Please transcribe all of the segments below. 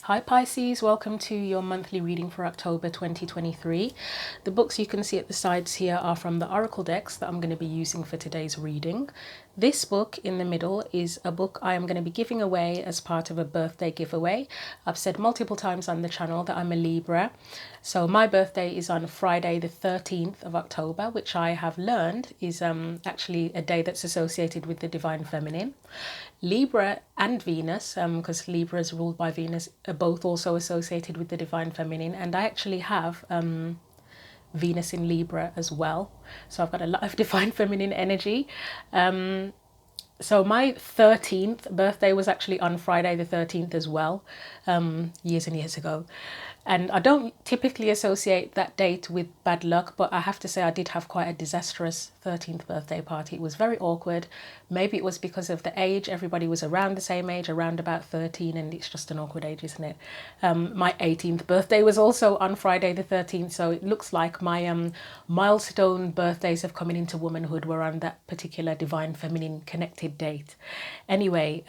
Hi Pisces, welcome to your monthly reading for October 2023. The books you can see at the sides here are from the Oracle decks that I'm going to be using for today's reading. This book in the middle is a book I am going to be giving away as part of a birthday giveaway. I've said multiple times on the channel that I'm a Libra. So my birthday is on Friday the 13th of October, which I have learned is actually a day that's associated with the Divine Feminine. Libra and Venus, because Libra is ruled by Venus, are both also associated with the Divine Feminine, and I actually have Venus in Libra as well, so I've got a lot of Divine Feminine energy. So my 13th birthday was actually on Friday the 13th as well, years and years ago. And I don't typically associate that date with bad luck, but I have to say I did have quite a disastrous 13th birthday party. It was very awkward. Maybe it was because of the age. Everybody was around the same age, around about 13, and it's just an awkward age, isn't it? My 18th birthday was also on Friday the 13th, so it looks like my milestone birthdays of coming into womanhood were on that particular Divine Feminine connected date. Anyway,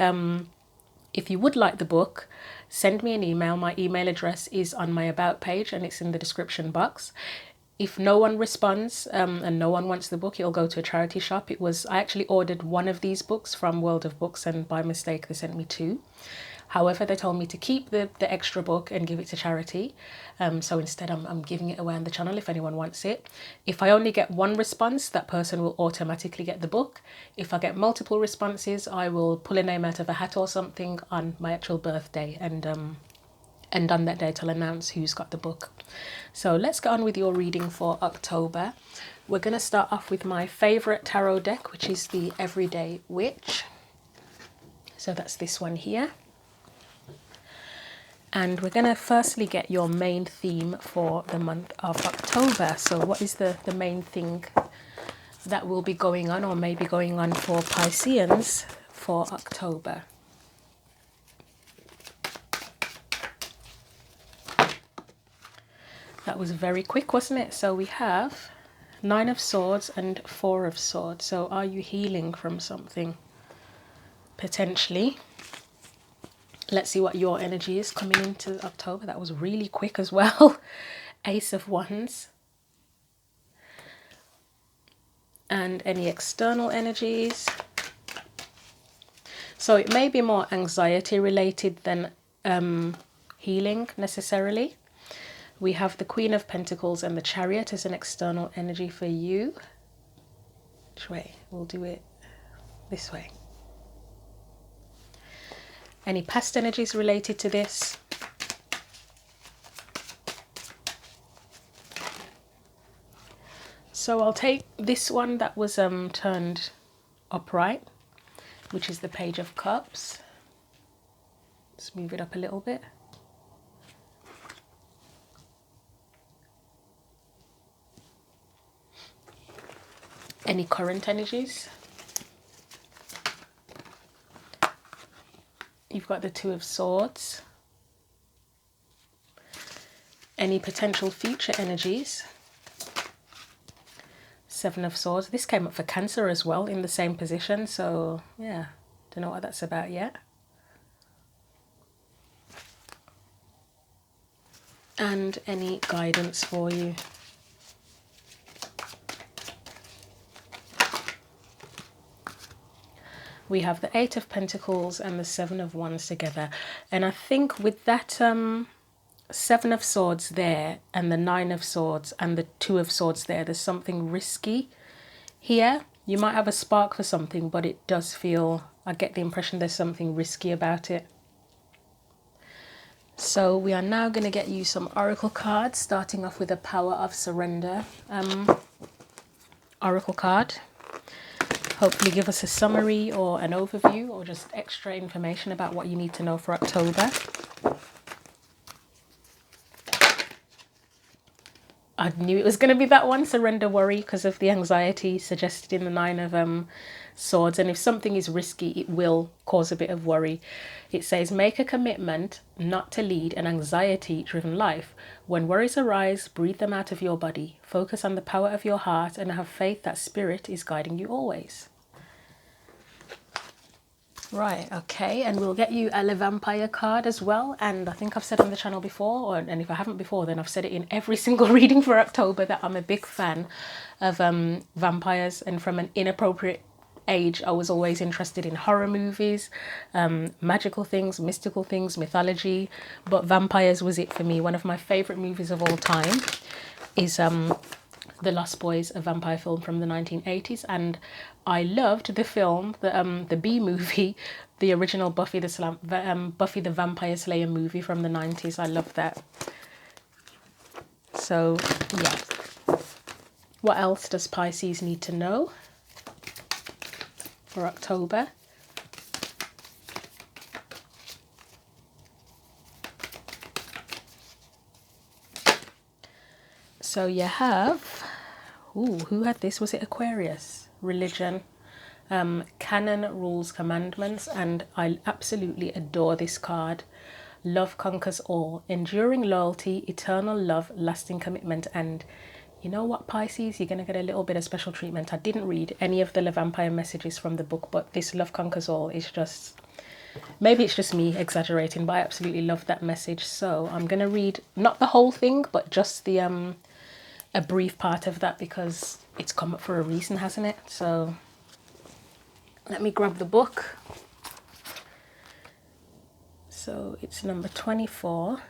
if you would like the book, send me an email. My email address is on my About page and it's in the description box. If no one responds and no one wants the book, it'll go to a charity shop. I actually ordered one of these books from World of Books and by mistake they sent me two. However, they told me to keep the extra book and give it to charity. So instead I'm giving it away on the channel if anyone wants it. If I only get one response, that person will automatically get the book. If I get multiple responses, I will pull a name out of a hat or something on my actual birthday, and on that date I'll announce who's got the book. So let's get on with your reading for October. We're going to start off with my favourite tarot deck, which is the Everyday Witch. So that's this one here. And we're going to firstly get your main theme for the month of October. So what is the main thing that will be going on or maybe going on for Pisceans for October? That was very quick, wasn't it? So we have 9 of Swords and 4 of Swords. So are you healing from something? Potentially. Let's see what your energy is coming into October. That was really quick as well. Ace of Wands. And any external energies. So it may be more anxiety related than healing necessarily. We have the Queen of Pentacles and the Chariot as an external energy for you. Which way? We'll do it this way. Any past energies related to this? So I'll take this one that was turned upright, which is the Page of Cups. Let's move it up a little bit. Any current energies? You've got the 2 of Swords. Any potential future energies? 7 of Swords. This came up for Cancer as well in the same position. So yeah, don't know what that's about yet. And any guidance for you? We have the 8 of Pentacles and the 7 of Wands together. And I think with that 7 of Swords there and the 9 of Swords and the 2 of Swords there, there's something risky here. You might have a spark for something, but it does feel, I get the impression there's something risky about it. So we are now going to get you some oracle cards, starting off with the Power of Surrender oracle card. Hopefully give us a summary or an overview or just extra information about what you need to know for October. I knew it was going to be that one, Surrender Worry, because of the anxiety suggested in the 9 of Swords. And if something is risky, it will cause a bit of worry. It says, make a commitment not to lead an anxiety-driven life. When worries arise, breathe them out of your body. Focus on the power of your heart and have faith that Spirit is guiding you always. Right, okay, and we'll get you a Le Vampire card as well. And I think I've said on the channel before, and if I haven't before, then I've said it in every single reading for October, that I'm a big fan of vampires. And from an inappropriate age, I was always interested in horror movies, magical things, mystical things, mythology. But vampires was it for me. One of my favourite movies of all time is The Lost Boys, a vampire film from the 1980s, and I loved the film, the B movie, the original Buffy the Vampire Slayer movie from the 90s. I loved that. So yeah, what else does Pisces need to know for October? So you have, ooh, who had this? Was it Aquarius? Religion, canon, rules, commandments, and I absolutely adore this card. Love conquers all, enduring loyalty, eternal love, lasting commitment. And you know what, Pisces, you're going to get a little bit of special treatment. I didn't read any of the Le Vampire messages from the book, but this love conquers all is just, maybe it's just me exaggerating, but I absolutely love that message. So I'm going to read not the whole thing, but just the a brief part of that, because it's come up for a reason, hasn't it? So let me grab the book. So it's number 24.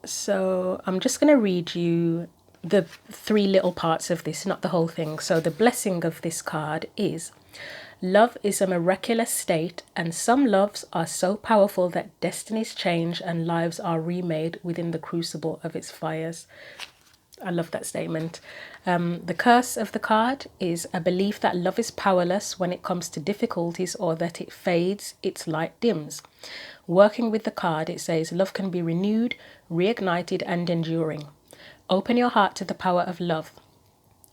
So I'm just going to read you the three little parts of this, not the whole thing. So the blessing of this card is, love is a miraculous state, and some loves are so powerful that destinies change and lives are remade within the crucible of its fires. I love that statement. The curse of the card is a belief that love is powerless when it comes to difficulties, or that it fades, its light dims. Working with the card, it says love can be renewed, reignited, and enduring. Open your heart to the power of love.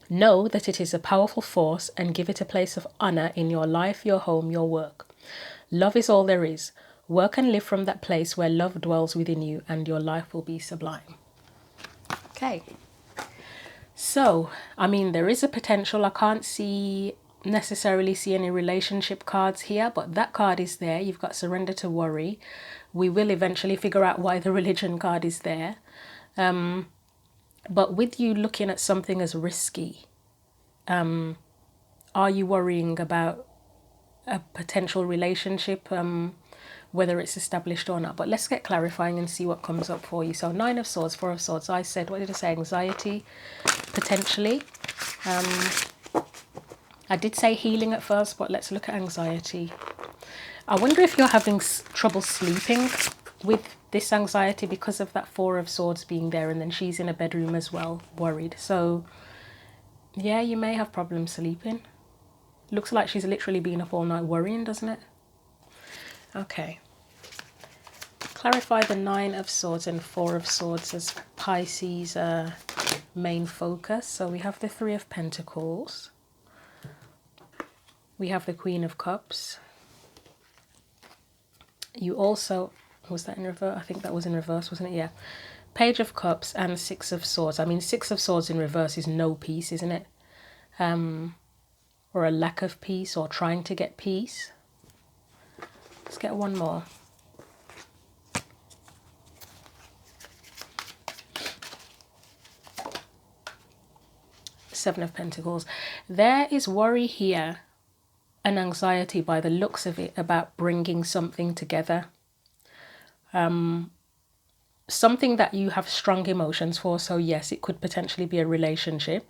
Know that it is a powerful force and give it a place of honor in your life, your home, your work. Love is all there is. Work and live from that place where love dwells within you, and your life will be sublime. Okay. So, I mean, there is a potential. I can't necessarily see any relationship cards here, but that card is there. You've got surrender to worry. We will eventually figure out why the religion card is there. But with you looking at something as risky, are you worrying about a potential relationship, whether it's established or not? But let's get clarifying and see what comes up for you. So 9 of Swords, 4 of Swords. I said, what did I say? Anxiety, potentially. I did say healing at first, but let's look at anxiety. I wonder if you're having trouble sleeping with this anxiety because of that 4 of Swords being there, and then she's in a bedroom as well, worried. So yeah, you may have problems sleeping. Looks like she's literally been up all night worrying, doesn't it? Okay. Clarify the 9 of Swords and 4 of Swords as Pisces' main focus. So we have the 3 of Pentacles. We have the Queen of Cups. You also, was that in reverse? I think that was in reverse, wasn't it? Yeah. Page of Cups and 6 of Swords. I mean, 6 of Swords in reverse is no peace, isn't it? Or a lack of peace, or trying to get peace. Let's get one more. Seven of Pentacles. There is worry here and anxiety by the looks of it about bringing something together. Something that you have strong emotions for. So yes, it could potentially be a relationship.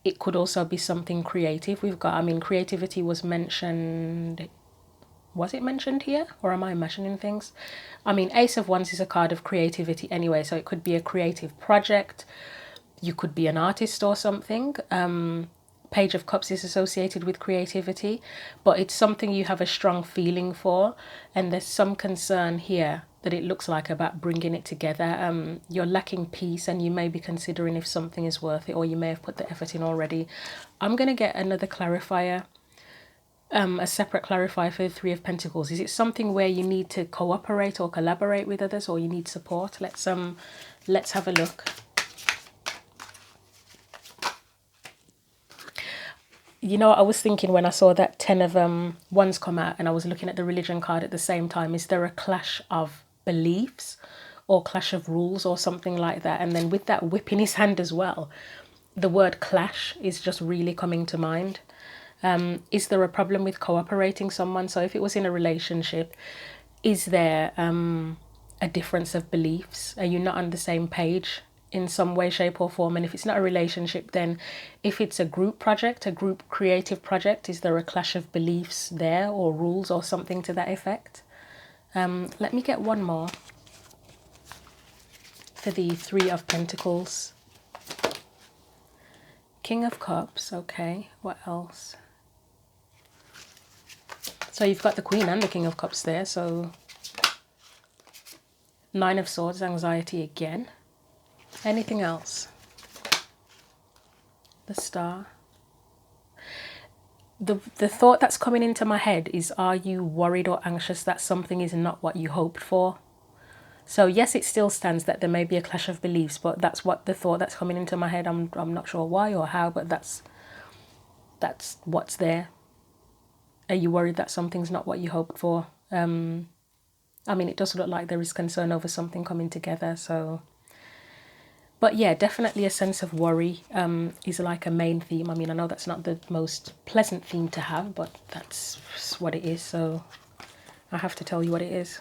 It could also be something creative. We've got, I mean, creativity was mentioned. Was it mentioned here, or am I imagining things? I mean, Ace of Wands is a card of creativity anyway, so it could be a creative project. You could be an artist or something. Page of Cups is associated with creativity, but it's something you have a strong feeling for, and there's some concern here that it looks like about bringing it together. You're lacking peace, and you may be considering if something is worth it, or you may have put the effort in already. I'm going to get another clarifier, a separate clarifier for the 3 of Pentacles. Is it something where you need to cooperate or collaborate with others, or you need support? Let's have a look. You know, I was thinking when I saw that 10 of Wands come out and I was looking at the religion card at the same time, is there a clash of beliefs or clash of rules or something like that? And then with that whip in his hand as well, the word clash is just really coming to mind. Is there a problem with cooperating someone? So if it was in a relationship, is there a difference of beliefs? Are you not on the same page in some way, shape or form? And if it's not a relationship, then if it's a group project, a group creative project, is there a clash of beliefs there or rules or something to that effect? Let me get one more for the Three of Pentacles. King of Cups, okay, what else? So you've got the Queen and the King of Cups there, so Nine of Swords, anxiety again. Anything else? The Star. The thought that's coming into my head is, are you worried or anxious that something is not what you hoped for? So yes, it still stands that there may be a clash of beliefs, but that's what the thought that's coming into my head. I'm not sure why or how, but that's what's there. Are you worried that something's not what you hoped for? I mean, it does look like there is concern over something coming together, so... But yeah, definitely a sense of worry is like a main theme. I mean, I know that's not the most pleasant theme to have, but that's what it is, so I have to tell you what it is.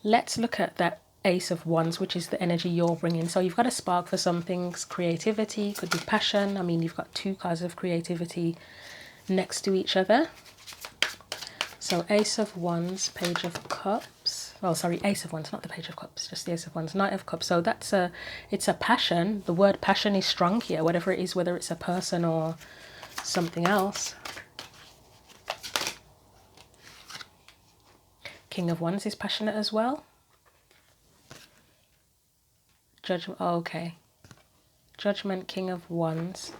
Let's look at that Ace of Wands, which is the energy you're bringing. So you've got a spark for some things, creativity, could be passion. I mean, you've got two cards of creativity next to each other. So Ace of Wands, Page of Cups. Oh, sorry, Ace of Wands, not the Page of Cups, just the Ace of Wands, Knight of Cups. So it's a passion. The word passion is strong here, whatever it is, whether it's a person or something else. King of Wands is passionate as well. Judgment, oh, okay. Judgment, King of Wands.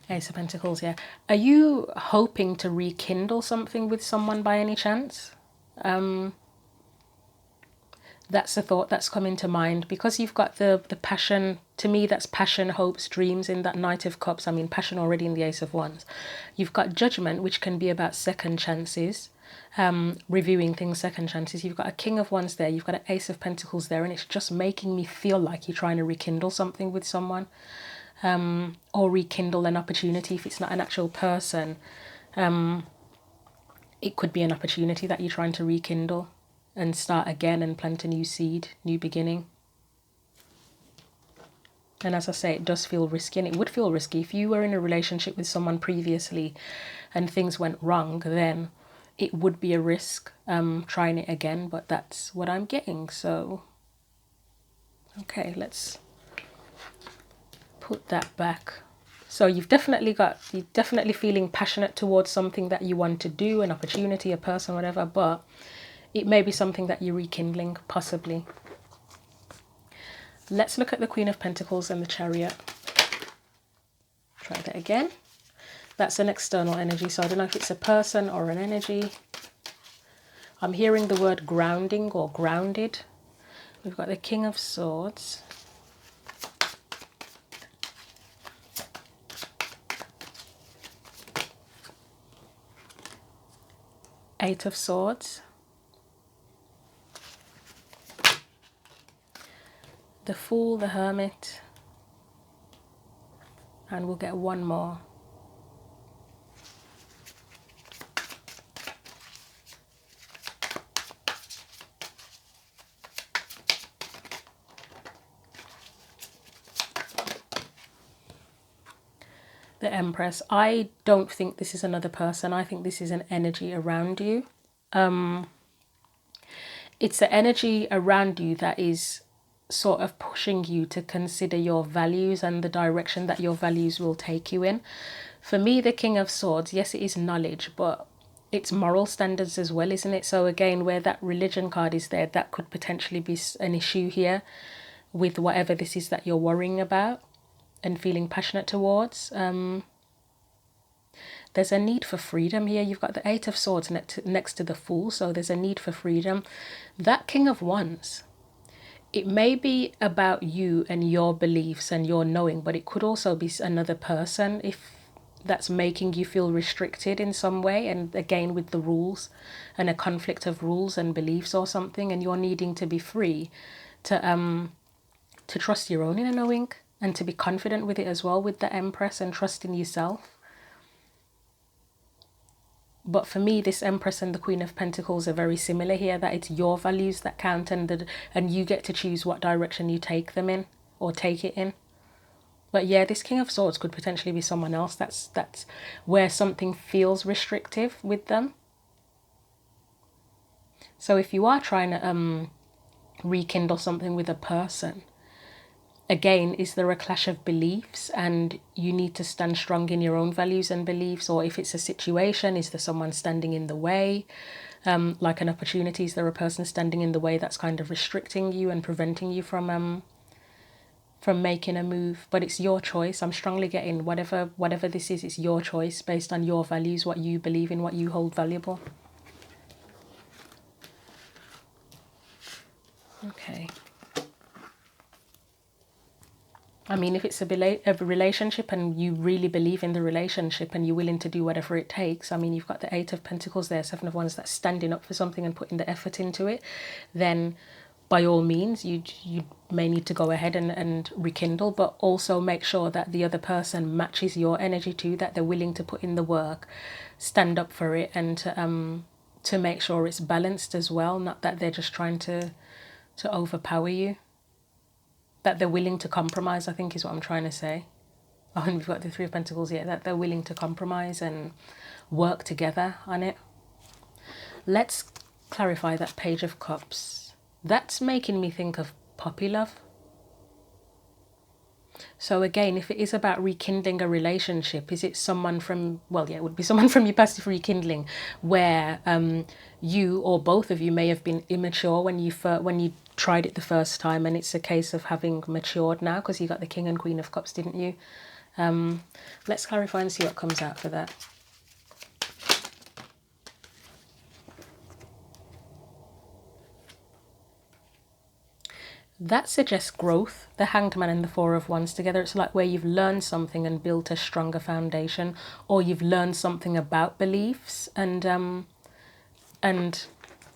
Ace of Pentacles, yeah. Are you hoping to rekindle something with someone by any chance? That's the thought that's come into mind, because you've got the passion. To me, that's passion, hopes, dreams in that Knight of Cups. I mean, passion already in the Ace of Wands. You've got Judgment, which can be about second chances, reviewing things, second chances. You've got a King of Wands there, you've got an Ace of Pentacles there, and it's just making me feel like you're trying to rekindle something with someone, or rekindle an opportunity. If it's not an actual person, it could be an opportunity that you're trying to rekindle and start again and plant a new seed, new beginning. And as I say, it does feel risky, and it would feel risky if you were in a relationship with someone previously and things went wrong, then it would be a risk trying it again, but that's what I'm getting. So okay, let's put that back. So you're definitely feeling passionate towards something that you want to do, an opportunity, a person, whatever, but it may be something that you're rekindling, possibly. Let's look at the Queen of Pentacles and the Chariot. Try that again. That's an external energy, so I don't know if it's a person or an energy. I'm hearing the word grounding or grounded. We've got the King of Swords. Eight of Swords. The Fool, the Hermit, and we'll get one more. The Empress. I don't think this is another person. I think this is an energy around you. It's the energy around you that is sort of pushing you to consider your values and the direction that your values will take you in. For me, the King of Swords, yes, it is knowledge, but it's moral standards as well, isn't it? So again, where that religion card is there, that could potentially be an issue here with whatever this is that you're worrying about and feeling passionate towards. there's a need for freedom here. You've got the Eight of Swords next to the Fool, so there's a need for freedom. That King of Wands, it may be about you and your beliefs and your knowing, but it could also be another person if that's making you feel restricted in some way, and again with the rules and a conflict of rules and beliefs or something, and you're needing to be free to trust your own inner knowing and to be confident with it as well, with the Empress, and trust in yourself. But for me, this Empress and the Queen of Pentacles are very similar here, that it's your values that count, and you get to choose what direction you take them in, or take it in. But yeah, this King of Swords could potentially be someone else. That's where something feels restrictive with them. So if you are trying to rekindle something with a person, again, is there a clash of beliefs and you need to stand strong in your own values and beliefs? Or if it's a situation, is there someone standing in the way? Like an opportunity, is there a person standing in the way that's kind of restricting you and preventing you from making a move? But it's your choice. I'm strongly getting whatever this is, it's your choice based on your values, what you believe in, what you hold valuable. Okay. I mean, if it's a relationship and you really believe in the relationship and you're willing to do whatever it takes, I mean, you've got the Eight of Pentacles there, Seven of Wands, that's standing up for something and putting the effort into it, then by all means, you may need to go ahead and rekindle, but also make sure that the other person matches your energy too, that they're willing to put in the work, stand up for it, and to make sure it's balanced as well, not that they're just trying to overpower you. That they're willing to compromise, I think is what I'm trying to say. Oh, and we've got the Three of Pentacles here, that they're willing to compromise and work together on it. Let's clarify that Page of Cups. That's making me think of puppy love. So again, if it is about rekindling a relationship, is it someone from, well, yeah, it would be someone from your past if rekindling, where you or both of you may have been immature when you tried it the first time, and it's a case of having matured now, because you got the King and Queen of Cups, didn't you? Let's clarify and see what comes out for that. That suggests growth, the Hanged Man and the Four of Wands together. It's like where you've learned something and built a stronger foundation, or you've learned something about beliefs and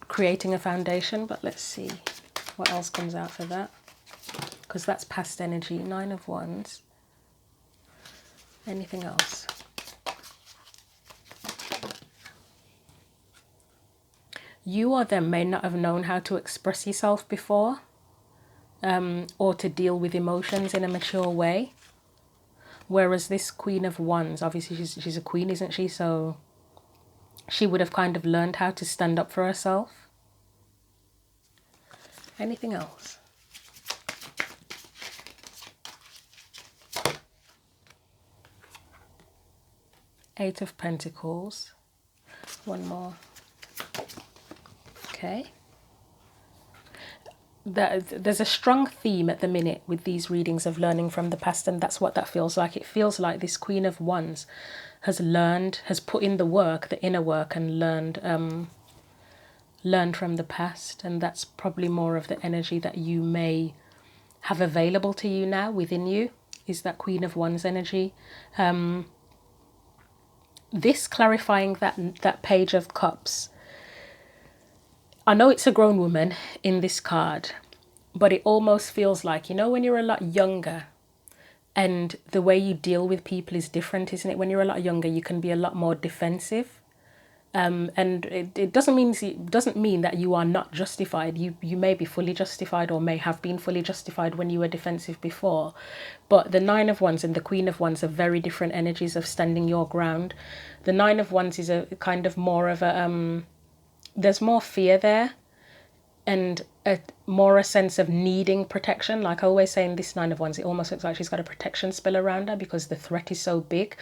creating a foundation. But let's see what else comes out for that, because that's past energy. Nine of Wands. Anything else? You or them may not have known how to express yourself before, or to deal with emotions in a mature way. Whereas this Queen of Wands, obviously she's a queen, isn't she? So she would have kind of learned how to stand up for herself. Anything else? Eight of Pentacles. One more. Okay. There's a strong theme at the minute with these readings of learning from the past, and that's what that feels like. It feels like this Queen of Wands has put in the work, the inner work, and learned from the past, and that's probably more of the energy that you may have available to you now within you, is that Queen of Wands energy. This clarifying that Page of Cups, I know it's a grown woman in this card, but it almost feels like, you know, when you're a lot younger and the way you deal with people is different, isn't it? When you're a lot younger, you can be a lot more defensive. And it doesn't mean that you are not justified. You may be fully justified, or may have been fully justified when you were defensive before. But the Nine of Wands and the Queen of Wands are very different energies of standing your ground. The Nine of Wands is a kind of more of a there's more fear there, and a sense of needing protection. Like I always say in this Nine of Wands, it almost looks like she's got a protection spell around her because the threat is so big.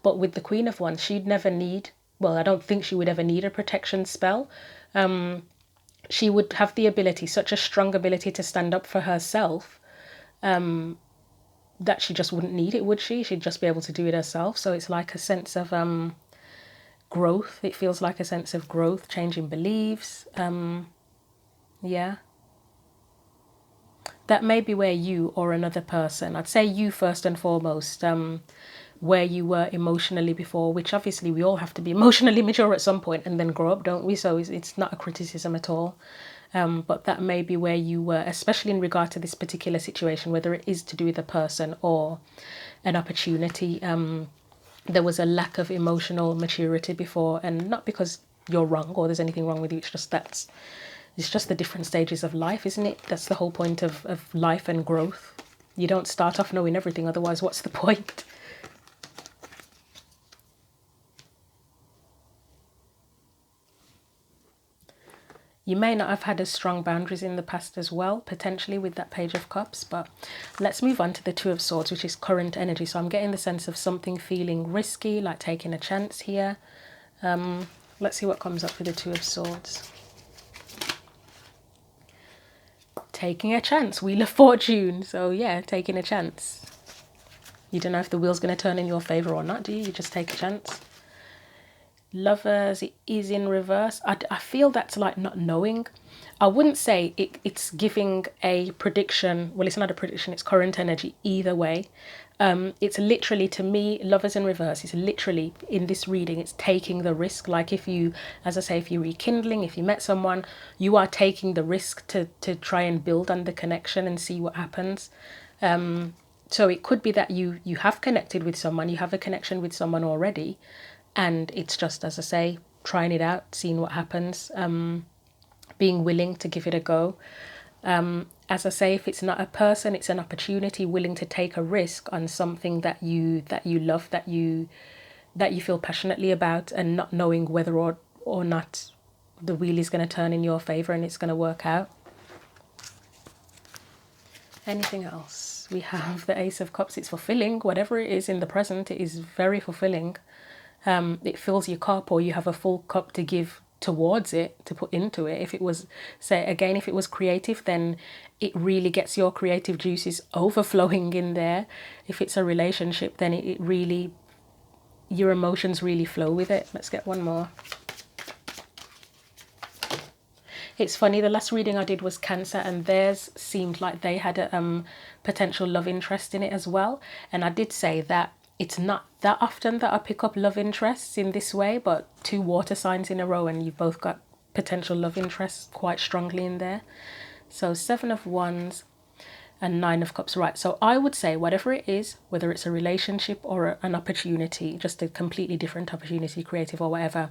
But with the Queen of Wands, she'd never need, well, I don't think she would ever need a protection spell. She would have the ability, such a strong ability to stand up for herself, that she just wouldn't need it, would she? She'd just be able to do it herself. So it's like a sense of growth. It feels like a sense of growth, changing beliefs. Yeah. That may be where you or another person, I'd say you first and foremost, where you were emotionally before, which obviously we all have to be emotionally mature at some point and then grow up, don't we? So it's not a criticism at all. But that may be where you were, especially in regard to this particular situation, whether it is to do with a person or an opportunity. There was a lack of emotional maturity before, and not because you're wrong or there's anything wrong with you. It's just the different stages of life, isn't it? That's the whole point of life and growth. You don't start off knowing everything, otherwise what's the point? You may not have had as strong boundaries in the past as well, potentially with that Page of Cups, but let's move on to the Two of Swords, which is current energy. So I'm getting the sense of something feeling risky, like taking a chance here. Let's see what comes up with the Two of Swords. Taking a chance, Wheel of Fortune. So yeah, taking a chance. You don't know if the wheel's going to turn in your favour or not, do you? You just take a chance. Lovers, it is in reverse. I feel that's like not knowing. I wouldn't say it's giving a prediction. Well, it's not a prediction, it's current energy either way. It's literally, to me, Lovers in reverse is literally, in this reading, it's taking the risk. Like if you, as I say, if you're rekindling, if you met someone, you are taking the risk to try and build on the connection and see what happens. So it could be that you have connected with someone, you have a connection with someone already, and it's just, as I say, trying it out, seeing what happens, being willing to give it a go. As I say, if it's not a person, it's an opportunity, willing to take a risk on something that you love, that you feel passionately about, and not knowing whether or not the wheel is going to turn in your favour and it's going to work out. Anything else? We have the Ace of Cups. It's fulfilling. Whatever it is in the present, it is very fulfilling. It fills your cup, or you have a full cup to give towards it, to put into it. If it was, say again, if it was creative, then it really gets your creative juices overflowing in there. If it's a relationship, then it really, your emotions really flow with it. Let's get one more. It's funny, the last reading I did was Cancer, and theirs seemed like they had a potential love interest in it as well. And I did say that it's not that often that I pick up love interests in this way, but 2 water signs in a row and you've both got potential love interests quite strongly in there. So 7 of Wands and 9 of Cups. Right, so I would say whatever it is, whether it's a relationship or an opportunity, just a completely different opportunity, creative or whatever,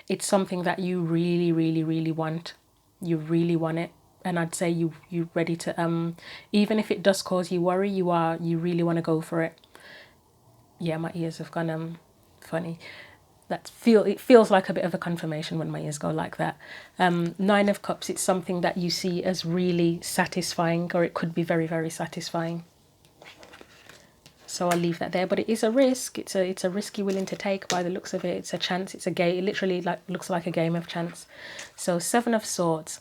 it's something that you really, really, really want. You really want it. And I'd say you're ready to, even if it does cause you worry, you really want to go for it. Yeah, my ears have gone funny. It feels like a bit of a confirmation when my ears go like that. 9 of Cups, it's something that you see as really satisfying, or it could be very, very satisfying. So I'll leave that there, but it is a risk. It's a risk you're willing to take by the looks of it. It's a chance. It's a game. It literally looks like a game of chance. So 7 of Swords.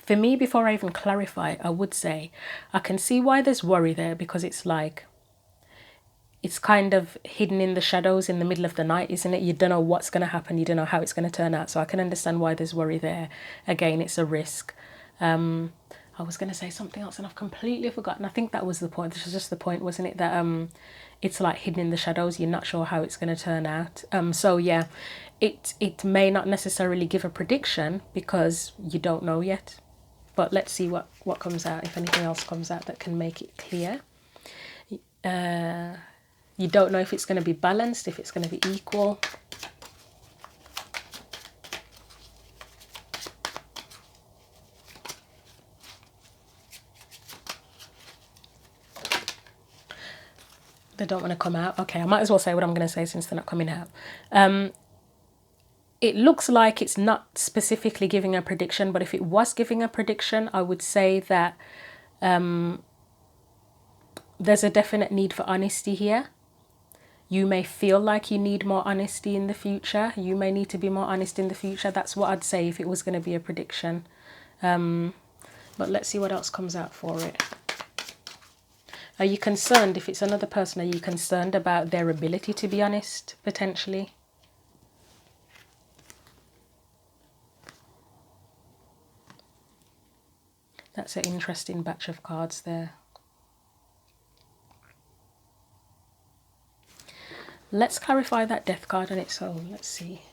For me, before I even clarify, I would say I can see why there's worry there, because it's like, it's kind of hidden in the shadows in the middle of the night, isn't it? You don't know what's going to happen. You don't know how it's going to turn out. So I can understand why there's worry there. Again, it's a risk. I was going to say something else and I've completely forgotten. I think that was the point. This was just the point, wasn't it? That it's like hidden in the shadows. You're not sure how it's going to turn out. So yeah, it may not necessarily give a prediction because you don't know yet. But let's see what comes out, if anything else comes out that can make it clear. You don't know if it's going to be balanced, if it's going to be equal. They don't want to come out. Okay, I might as well say what I'm going to say since they're not coming out. It looks like it's not specifically giving a prediction, but if it was giving a prediction, I would say that there's a definite need for honesty here. You may feel like you need more honesty in the future. You may need to be more honest in the future. That's what I'd say if it was going to be a prediction. But let's see what else comes out for it. Are you concerned, if it's another person, are you concerned about their ability to be honest, potentially? That's an interesting batch of cards there. Let's clarify that death card on its own. Let's see.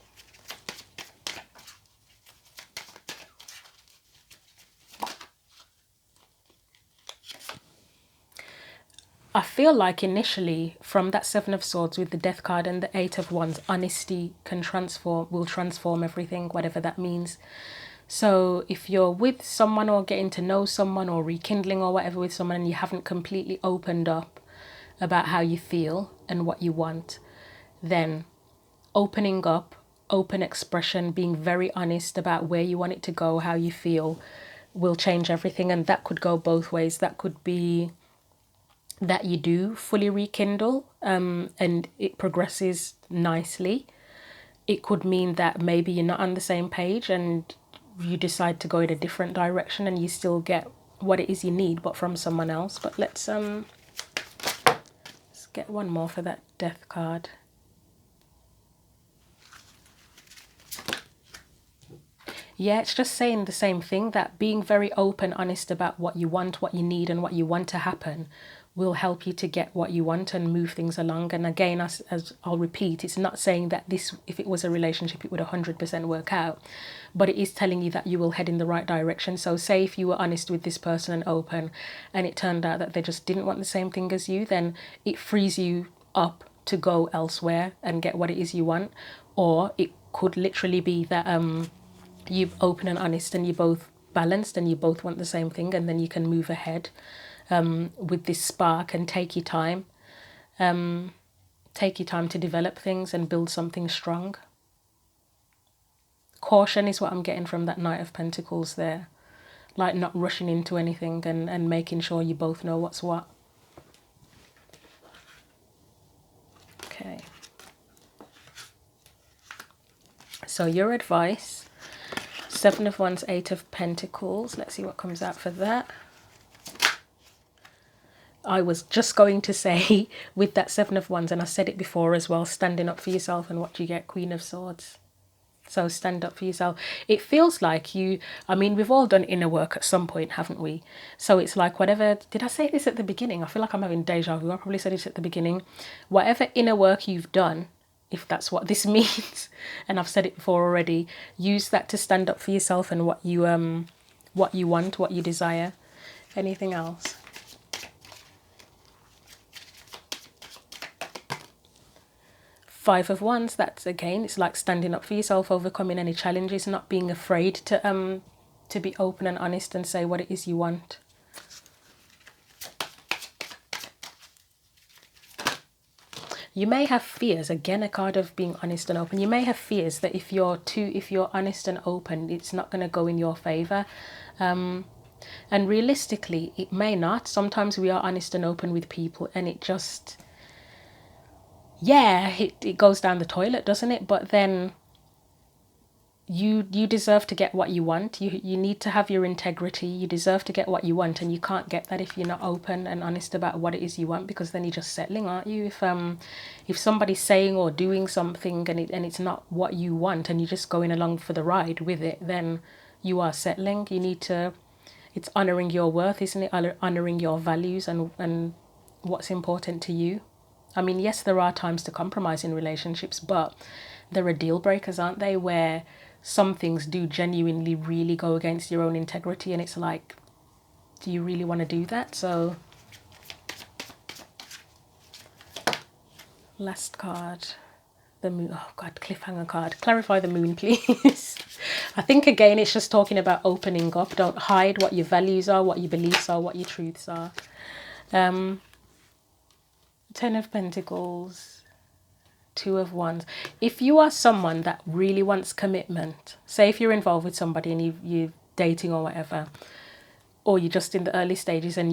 I feel like initially from that Seven of Swords with the Death card and the Eight of Wands, honesty will transform everything, whatever that means. So if you're with someone or getting to know someone or rekindling or whatever with someone and you haven't completely opened up about how you feel and what you want, then opening up, open expression, being very honest about where you want it to go, how you feel, will change everything. And that could go both ways. That could be that you do fully rekindle and it progresses nicely. It could mean that maybe you're not on the same page and you decide to go in a different direction and you still get what it is you need, but from someone else. But let's get one more for that Death card. Yeah, it's just saying the same thing, that being very open, honest about what you want, what you need, and what you want to happen will help you to get what you want and move things along. And again, as I'll repeat, it's not saying that this, if it was a relationship, it would 100% work out, but it is telling you that you will head in the right direction. So say if you were honest with this person and open, and it turned out that they just didn't want the same thing as you, then it frees you up to go elsewhere and get what it is you want. Or it could literally be that you're open and honest and you're both balanced and you both want the same thing, and then you can move ahead with this spark and take your time. Take your time to develop things and build something strong. Caution is what I'm getting from that Knight of Pentacles there. Like not rushing into anything and making sure you both know what's what. Okay. So your advice, Seven of Wands, Eight of Pentacles. Let's see what comes out for that. I was just going to say with that Seven of Wands, and I said it before as well, standing up for yourself, and what you get, Queen of Swords. So stand up for yourself. It feels like you, I mean, we've all done inner work at some point, haven't we? So it's like whatever, did I say this at the beginning? I feel like I'm having deja vu. I probably said it at the beginning. Whatever inner work you've done, if that's what this means, and I've said it before already, use that to stand up for yourself and what you want, what you desire. Anything else? Five of Wands, that's again, it's like standing up for yourself, overcoming any challenges, not being afraid to be open and honest and say what it is you want. You may have fears, again a card of being honest and open. You may have fears that if you're honest and open, it's not going to go in your favor. And realistically, it may not. Sometimes we are honest and open with people and it just, yeah, it goes down the toilet, doesn't it? But then you deserve to get what you want. You need to have your integrity. You deserve to get what you want, and you can't get that if you're not open and honest about what it is you want, because then you're just settling, aren't you? If somebody's saying or doing something and it's not what you want and you're just going along for the ride with it, then you are settling. You need to, it's honoring your worth, isn't it? Honoring your values and what's important to you. I mean, yes, there are times to compromise in relationships, but there are deal breakers, aren't they, where some things do genuinely really go against your own integrity, and it's like, do you really want to do that? So, last card, the Moon. Oh God, cliffhanger card. Clarify the Moon, please. I think again, it's just talking about opening up. Don't hide what your values are, what your beliefs are, what your truths are. Ten of Pentacles, Two of Wands. If you are someone that really wants commitment, say if you're involved with somebody and you're dating or whatever, or you're just in the early stages and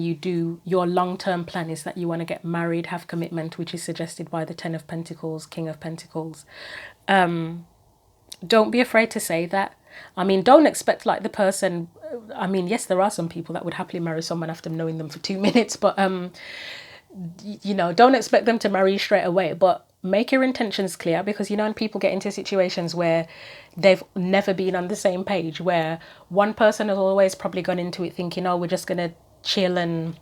your long-term plan is that you want to get married, have commitment, which is suggested by the Ten of Pentacles, King of Pentacles, don't be afraid to say that. I mean, don't expect like the person, I mean, yes, there are some people that would happily marry someone after knowing them for 2 minutes, but you know, don't expect them to marry you straight away, but make your intentions clear, because you know when people get into situations where they've never been on the same page, where one person has always probably gone into it thinking, oh, we're just going to chill and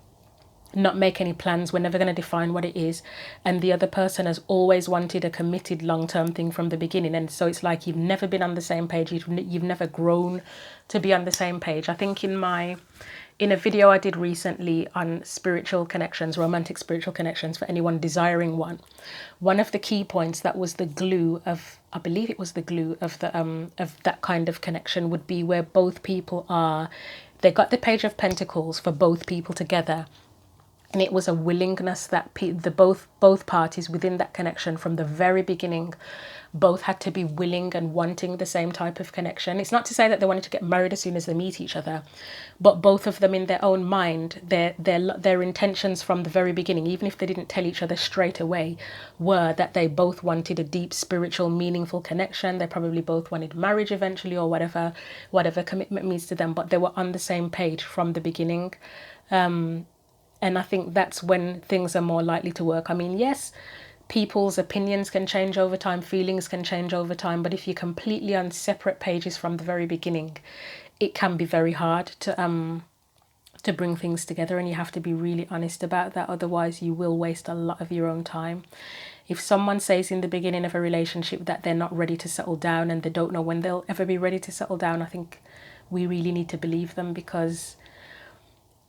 not make any plans, we're never going to define what it is, and the other person has always wanted a committed long-term thing from the beginning, and so it's like you've never been on the same page, you've never grown to be on the same page. I think in a video I did recently on spiritual connections, romantic spiritual connections, for anyone desiring one of the key points that was the glue of, I believe it was the glue of the of that kind of connection, would be where both people are, they got the Page of Pentacles for both people together. And it was a willingness that both parties within that connection from the very beginning both had to be willing and wanting the same type of connection. It's not to say that they wanted to get married as soon as they meet each other, but both of them in their own mind, their intentions from the very beginning, even if they didn't tell each other straight away, were that they both wanted a deep spiritual meaningful connection. They probably both wanted marriage eventually, or whatever commitment means to them, but they were on the same page from the beginning. And I think that's when things are more likely to work. I mean, yes, people's opinions can change over time, feelings can change over time, but if you're completely on separate pages from the very beginning, it can be very hard to bring things together, and you have to be really honest about that. Otherwise, you will waste a lot of your own time. If someone says in the beginning of a relationship that they're not ready to settle down and they don't know when they'll ever be ready to settle down, I think we really need to believe them, because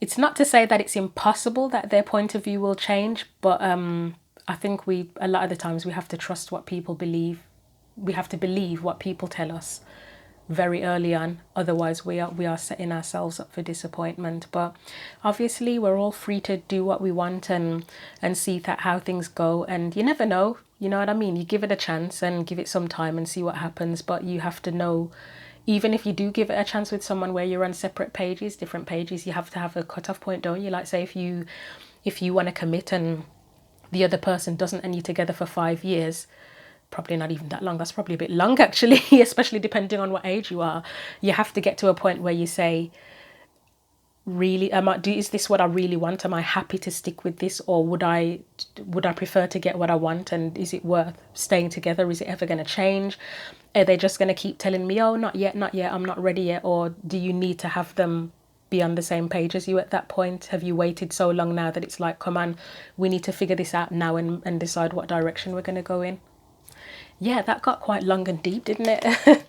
it's not to say that it's impossible that their point of view will change, but I think a lot of the times we have to trust what people believe. We have to believe what people tell us very early on. Otherwise, we are setting ourselves up for disappointment. But obviously, we're all free to do what we want and see that how things go. And you never know. You know what I mean? You give it a chance and give it some time and see what happens. But you have to know, even if you do give it a chance with someone where you're on separate pages, different pages, you have to have a cutoff point, don't you? Like, say if you want to commit and the other person doesn't, and you're together for 5 years, probably not even that long, that's probably a bit long actually, especially depending on what age you are. You have to get to a point where you say, really, is this what I really want? Am I happy to stick with this, or would I prefer to get what I want? And is it worth staying together? Is it ever going to change? Are they just going to keep telling me, oh, not yet, I'm not ready yet? Or do you need to have them be on the same page as you at that point? Have you waited so long now that it's like, come on, we need to figure this out now and decide what direction we're going to go in? Yeah, that got quite long and deep, didn't it?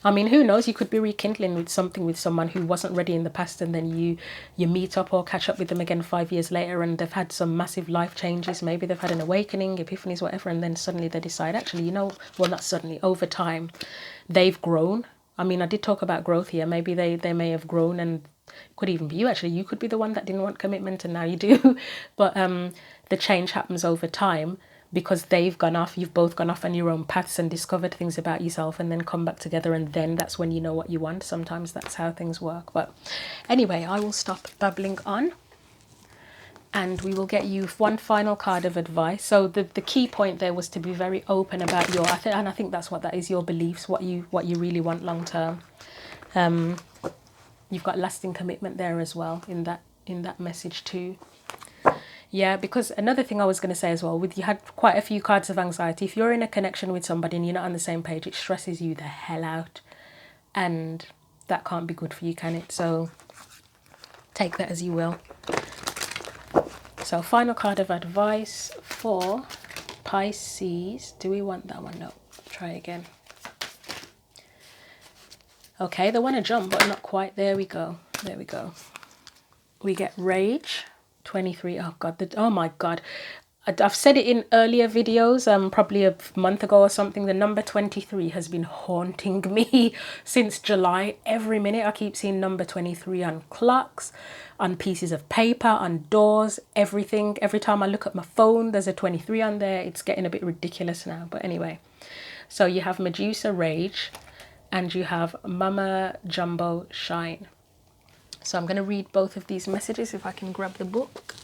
I mean, who knows? You could be rekindling with someone who wasn't ready in the past, and then you meet up or catch up with them again 5 years later, and they've had some massive life changes. Maybe they've had an awakening, epiphanies, whatever, and then suddenly they decide, actually, you know, well, not suddenly, over time, they've grown. I mean, I did talk about growth here. Maybe they may have grown, and could even be you, actually. You could be the one that didn't want commitment, and now you do. But the change happens over time, because they've gone off, you've both gone off on your own paths and discovered things about yourself, and then come back together, and then that's when you know what you want. Sometimes that's how things work. But anyway, I will stop babbling on, and we will get you one final card of advice. So the key point there was to be very open about and I think that's what that is, your beliefs, what you really want long term. You've got lasting commitment there as well in that message too. Yeah, because another thing I was going to say as well, you had quite a few cards of anxiety. If you're in a connection with somebody and you're not on the same page, it stresses you the hell out. And that can't be good for you, can it? So take that as you will. So final card of advice for Pisces. Do we want that one? No. Try again. Okay, they want to jump, but not quite. There we go. There we go. We get Rage. 23. Oh god, oh my god, I've said it in earlier videos, probably a month ago or something. The number 23 has been haunting me since July. Every minute I keep seeing number 23 on clocks, on pieces of paper, on doors, everything. Every time I look at my phone, there's a 23 on there. It's getting a bit ridiculous now, but anyway. So you have Medusa Rage, and you have Mama Jumbo Shine. So I'm going to read both of these messages if I can grab the book.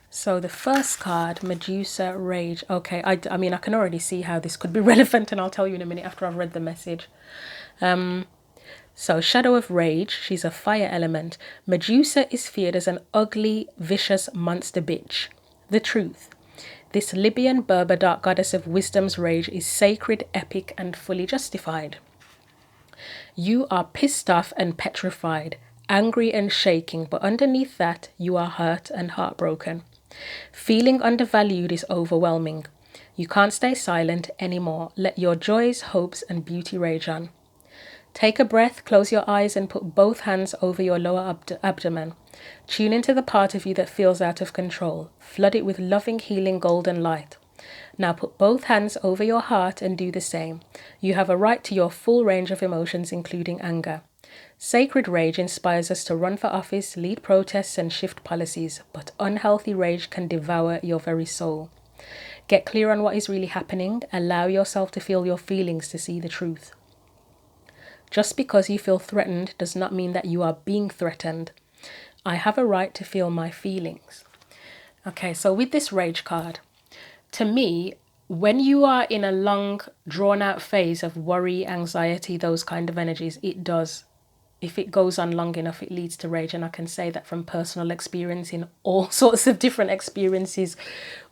So the first card, Medusa Rage. Okay, I mean, I can already see how this could be relevant, and I'll tell you in a minute after I've read the message. So, shadow of rage, she's a fire element. Medusa is feared as an ugly, vicious monster bitch. The truth. This Libyan Berber dark goddess of wisdom's rage is sacred, epic, and fully justified. You are pissed off and petrified, angry and shaking, but underneath that, you are hurt and heartbroken. Feeling undervalued is overwhelming. You can't stay silent anymore. Let your joys, hopes, and beauty rage on. Take a breath, close your eyes, and put both hands over your lower abdomen. Tune into the part of you that feels out of control. Flood it with loving, healing, golden light. Now put both hands over your heart and do the same. You have a right to your full range of emotions, including anger. Sacred rage inspires us to run for office, lead protests, and shift policies, but unhealthy rage can devour your very soul. Get clear on what is really happening. Allow yourself to feel your feelings to see the truth. Just because you feel threatened does not mean that you are being threatened. I have a right to feel my feelings. Okay, so with this rage card, to me, when you are in a long, drawn-out phase of worry, anxiety, those kind of energies, it does. If it goes on long enough, it leads to rage. And I can say that from personal experience in all sorts of different experiences,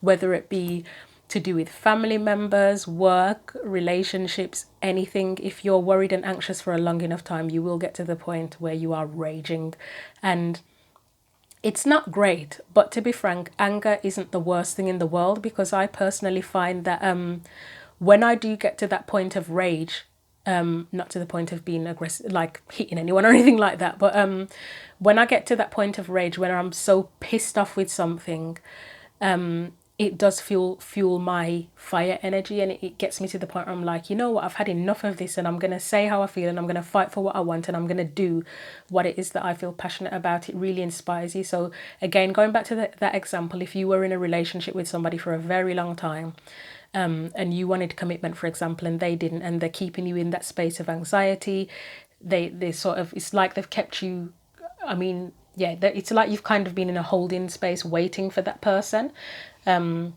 whether it be to do with family members, work, relationships, anything. If you're worried and anxious for a long enough time, you will get to the point where you are raging. And it's not great, but to be frank, anger isn't the worst thing in the world, because I personally find that when I do get to that point of rage, not to the point of being aggressive, like hitting anyone or anything like that, but when I get to that point of rage, when I'm so pissed off with something, it does fuel my fire energy, and it gets me to the point where I'm like, you know what, I've had enough of this, and I'm going to say how I feel, and I'm going to fight for what I want, and I'm going to do what it is that I feel passionate about. It really inspires you. So again, going back to that example, if you were in a relationship with somebody for a very long time, and you wanted commitment, for example, and they didn't, and they're keeping you in that space of anxiety, they sort of, it's like they've kept you, I mean, yeah, it's like you've kind of been in a holding space waiting for that person, and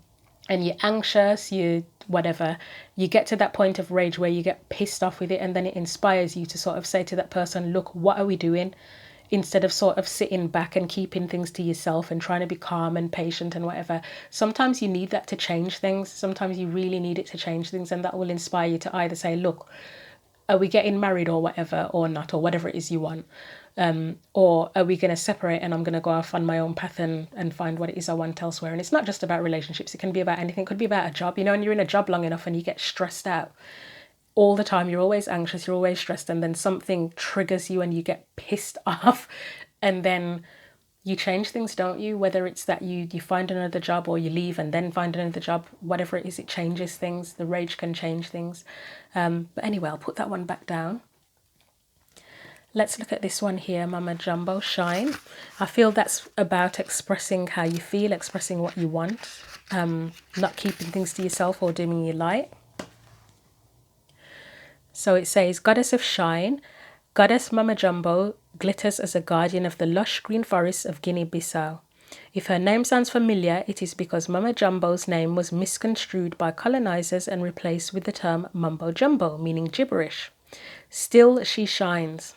you're anxious, you whatever, you get to that point of rage where you get pissed off with it, and then it inspires you to sort of say to that person, look, what are we doing? Instead of sort of sitting back and keeping things to yourself and trying to be calm and patient and whatever. Sometimes you need that to change things. Sometimes you really need it to change things, and that will inspire you to either say, look, are we getting married or whatever, or not, or whatever it is you want, or are we going to separate and I'm going to go off on my own path and find what it is I want elsewhere. And it's not just about relationships, it can be about anything. It could be about a job, you know, and you're in a job long enough and you get stressed out all the time, you're always anxious, you're always stressed, and then something triggers you and you get pissed off, and then you change things, don't you? Whether it's that you find another job, or you leave and then find another job, whatever it is, it changes things. The rage can change things. But anyway, I'll put that one back down. Let's look at this one here, Mama Jumbo, Shine. I feel that's about expressing how you feel, expressing what you want, not keeping things to yourself or dimming your light. So it says, Goddess of Shine, Goddess Mama Jumbo glitters as a guardian of the lush green forests of Guinea-Bissau. If her name sounds familiar, it is because Mama Jumbo's name was misconstrued by colonizers and replaced with the term Mumbo Jumbo, meaning gibberish. Still, she shines.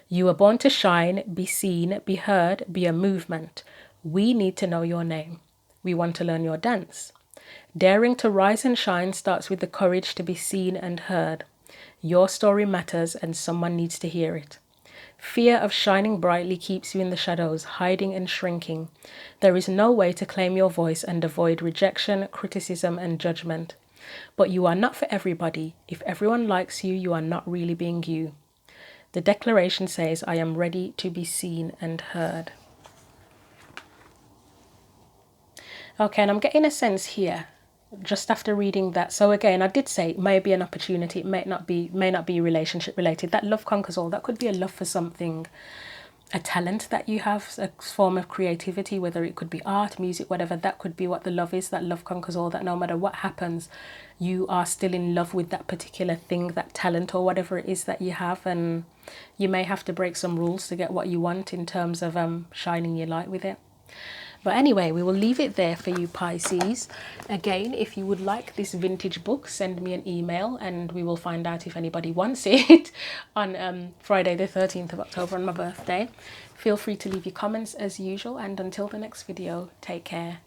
You were born to shine, be seen, be heard, be a movement. We need to know your name. We want to learn your dance. Daring to rise and shine starts with the courage to be seen and heard. Your story matters, and someone needs to hear it. Fear of shining brightly keeps you in the shadows, hiding and shrinking. There is no way to claim your voice and avoid rejection, criticism, and judgment. But you are not for everybody. If everyone likes you, you are not really being you. The declaration says, I am ready to be seen and heard. Okay, and I'm getting a sense here, just after reading that. So again, I did say it may be an opportunity, it may not be relationship related. That love conquers all, that could be a love for something, a talent that you have, a form of creativity, whether it could be art, music, whatever. That could be what the love is, that love conquers all, that no matter what happens, you are still in love with that particular thing, that talent or whatever it is that you have. And you may have to break some rules to get what you want in terms of shining your light with it. But anyway, we will leave it there for you, Pisces. Again, if you would like this vintage book, send me an email and we will find out if anybody wants it on Friday the 13th of October on my birthday. Feel free to leave your comments as usual, and until the next video, take care.